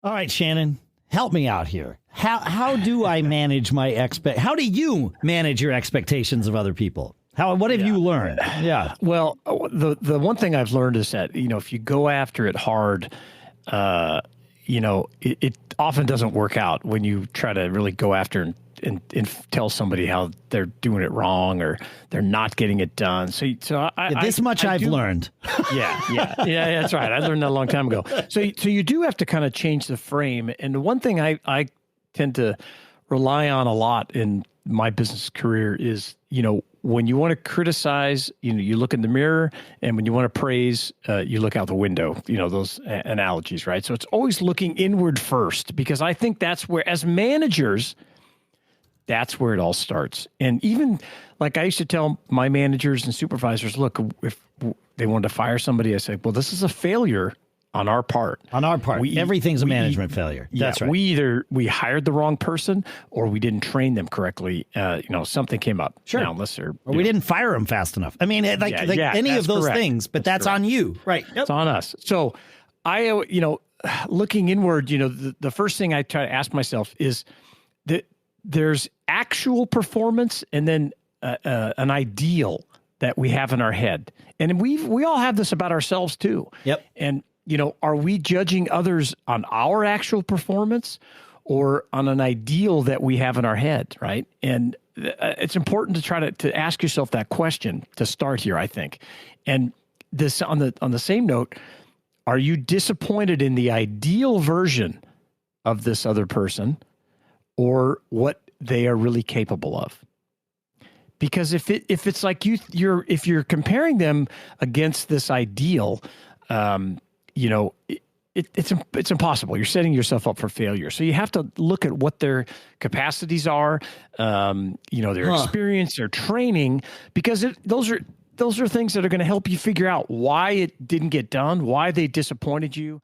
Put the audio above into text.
All right, Shannon, help me out here. How do I manage my how do you manage your expectations of other people? What have you learned? Yeah. Well, the one thing I've learned is that, if you go after it hard, it often doesn't work out when you try to really go after and tell somebody how they're doing it wrong or they're not getting it done. So I've learned. Yeah, that's right. I learned that a long time ago. So you do have to kind of change the frame. And the one thing I tend to rely on a lot in my business career is, when you want to criticize, you look in the mirror, and when you want to praise, you look out the window, those analogies, right? So it's always looking inward first, because I think that's where, as managers, that's where it all starts. And even like I used to tell my managers and supervisors, look, if they wanted to fire somebody, I say, well, this is a failure on our part. On our part. Everything's a management failure. That's right. We hired the wrong person, or we didn't train them correctly. Something came up. Sure. Or we didn't fire them fast enough. I mean, any of those things, but that's on you. Right. Yep. It's on us. So I, looking inward, the first thing I try to ask myself is that there's actual performance and then an ideal that we have in our head. And we all have this about ourselves too. Yep. And, are we judging others on our actual performance or on an ideal that we have in our head, right? And it's important to try to ask yourself that question to start here, I think. And this on the same note, are you disappointed in the ideal version of this other person or what they are really capable of? Because if it's like if you're comparing them against this ideal, it's impossible. You're setting yourself up for failure. So you have to look at what their capacities are, their experience, their training, because those are things that are going to help you figure out why it didn't get done, why they disappointed you.